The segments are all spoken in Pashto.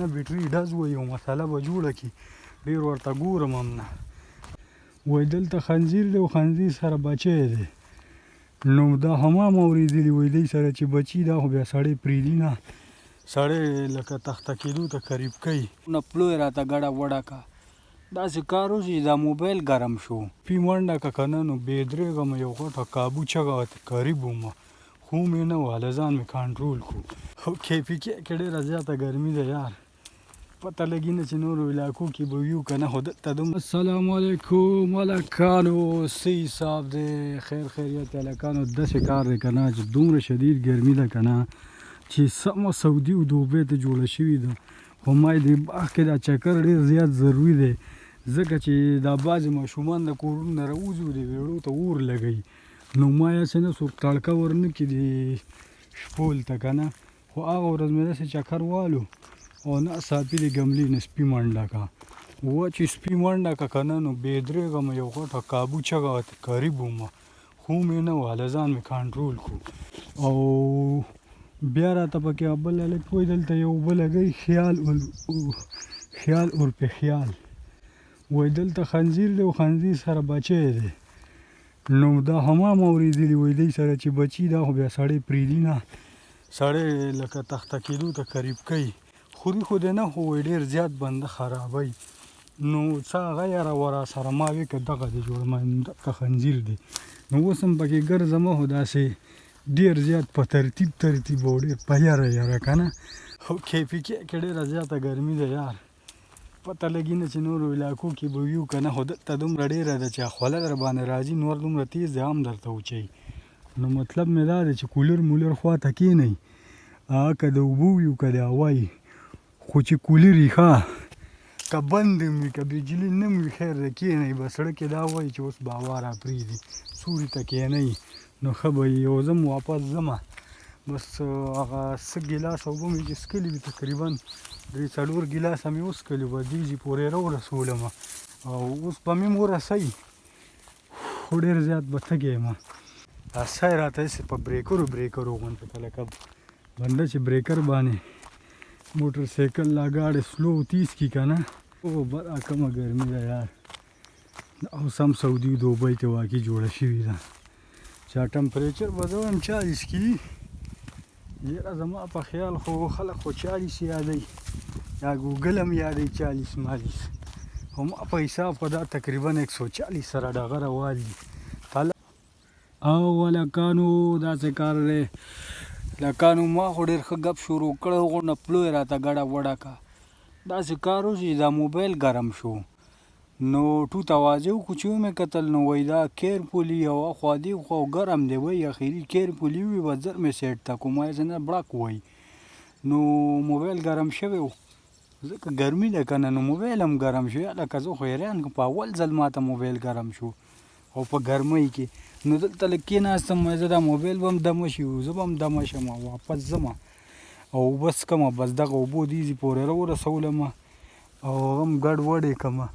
نه بیټري ډز وایي یو مسله به جوړه کړي ډېر ورته ګورم هم نه وایي دلته خنزیر دی او خنزیر سره بچی دی نو دا همام اورېدلي وایي دی سره چې بچي دا خو بیا سړی پرېږدي نه سړی لکه تخته کېدو ته قریب کوي نه پلو یې راته ګډه وډه کړه داسې کار وشي دا موبایل ګرم شو پي منډه که که نه نو بېدرېږم یو غټه کابو چغه قریب وم خو مې نه وه هله ځان مې کنټرول کړو KPK کې ډېره زیاته ګرمي ده یار پته لګي نه چې نورو علاقو کې به ویو که نه خو دلته دومره السلام علیکم هلکانو څه حساب دی خیر خیریت هلکانو داسې کار دی که نه چې دومره شدید ګرمي ده که نه چې سمه سعودي او دوبۍ ته جوړه شوې ده خو ما یې د باغ کې دا چکر ډېر زیات ضروري دی ځکه چې دا بعضې ماشومان د کورونو نه راوځي او د ویړو ته اور لګوي نو ما یې هسې نه څوک تړکه ورنه کړي د شپول ته که نه خو هغه ورځ مې داسې چکر والو او ناڅاپي د ګملې نه سپي منډه کړه وه چې سپي منډه کړه که نه نو بېدرېږم یو غټه کابو چغه قریب وم خو مې نه وه هله ځان مې کنټرول کړو او بیا راته پکې بل هلک وایي دلته یو بله کوي خیال ورپې خیال وایي دلته خنزیر دی او خنزیر سره بچی دی نو دا همام اورېدلي وایي دی سره چې بچي دا خو بیا سړی پرېږدي نه سړی لکه تخته کېدو ته قریب کوي خوري خو دی نه خو وایي ډېر زیات بنده خرابوي نو څه هغه یاره ورا سره ما وی که دغه دی جوړ ما دغه خنزیر دی نو اوس هم پکې ګرځمه خو داسې ډېر زیات په ترتیب او ډېر په یاره که نه خو KPK کې ډېره زیاته ګرمي ده یار پته لګي نه چې نورو علاقو کې به ویو که نه خو دلته دومره ډېره ده چې خوله در باندې راځي نور دومره تیز دی هم درته وچوي نو مطلب مې دا دی چې کولر مولر خواته کښېنئ هغه که د اوبو وي او که د هوا وي خو چې کولر وي ښه که بند هم وي که بجلي نه هم وي خیر دی کښېنئ بس زړه کې دا وایي چې اوس به هوا راپرېږدي سوري ته کښېنئ نو ښه به یو ځم واپس ځمه بس هغه څه ګیلاس اوبه مې چې څښلي وي تقریبا 3-4 ګیلاسه مې وڅښلي به دیجې پورې راورسولمه او اوس به مې ورسوي خو ډېر زیات به تږی یم سای راته هسې په بریکرو غوندې په لکه بنده چې بریکر باندې موټر سایکل لا ګاډې سلو تیز کړي که نه او بلا کمه ګرمي ده یار اوس هم سعودي دوبۍ ته واقع جوړه شوې ده چا ټمپریچر به زه وایم 40 کې وي یاره زما په خیال خو خلک خو 40 یادوي یا ګوګل هم یادوي 40-40 خو ما په حساب خو دا تقریبا 140 سره ډغه روان دي او هلکانو داسې کار دی هلکانو ما خو ډېر ښه ګپ شروع کړی غونډه پلو یې راته ګډه وډه کړه داسې کار وشي دا موبایل ګرم شو نو ټو توازې وکړو چې ومې کتل نو وایي دا کیرفولي او اخوا دې خوا ګرم دی وایي اخري کیرفولي وي بس زر مې سیټ ته کړو ما یې نه بړک وایي نو موبایل ګرم شوی و ځکه ګرمي ده که نه نو موبایل هم ګرم شو یا لکه زه خو حیران کړم په اول ځل ماته موبایل ګرم شو او په ګرمۍ کې نو دلته لږ کېناستم زه دا موبایل به هم دمه شي زه به هم دمه شم واپس ځمه او اوبه څښمه بس دغه اوبو دیزې پورې راورسولمه او هغه هم ګډ وډ یې کړمه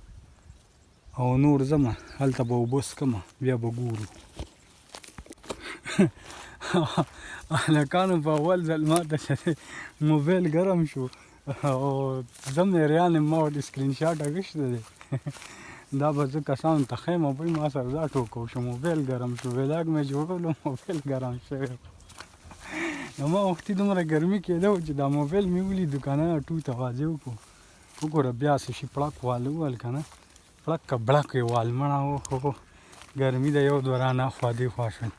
او نور ځمه هلته به اوبه څښمه بیا به ګورو هلکانو په اول ځل ماته موبایل ګرم شو او زه مې حیران یم ما ورته سکرین شاټ اخیستی دی دا به زه کسانو ته ښیم او ما سره دا ټوکه وشو موبایل ګرم شو ولاګ مې جوړولو موبایل ګرم شوی نو ما وختي دومره ګرمي کېده چې دا موبایل مې ولیدو که نه ټو توازې وکړو وګوره بیا څه شي پړک واله وویل که نه پړک که بړک یې وال مړه خو ګرمي ده یو دوه رانه خوا دې خوا شول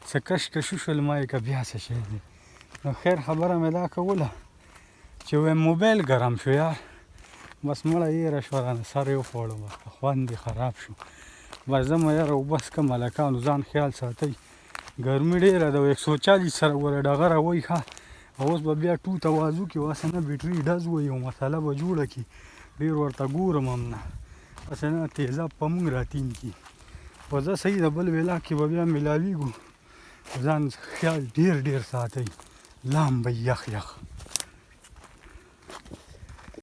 څه کش کش وشول ما یې که بیا څه شی دی نو خیر خبره مې دا کوله چې وایم موبایل ګرم شو یار بس مړه یېره شوه رانه سر یې وخوړو بس خوند یې خراب شو بس ځمه یاره اوبه څښم هلکانو ځان خیال ساتئ ګرمي ډېره ده 140 سره ګوره ډغه راوایي ښه اوس به بیا ټو توازو کې هسې نه بیټري ډز وایي یو مسله به جوړه کړي ډېر ورته ګورم هم نه هسې نه تیزاب په مونږ راتین کړي خو زه صحیح ده بل ویلا کې به بیا میلاویږو ځان خیال ډېر ساتئ لام به یخ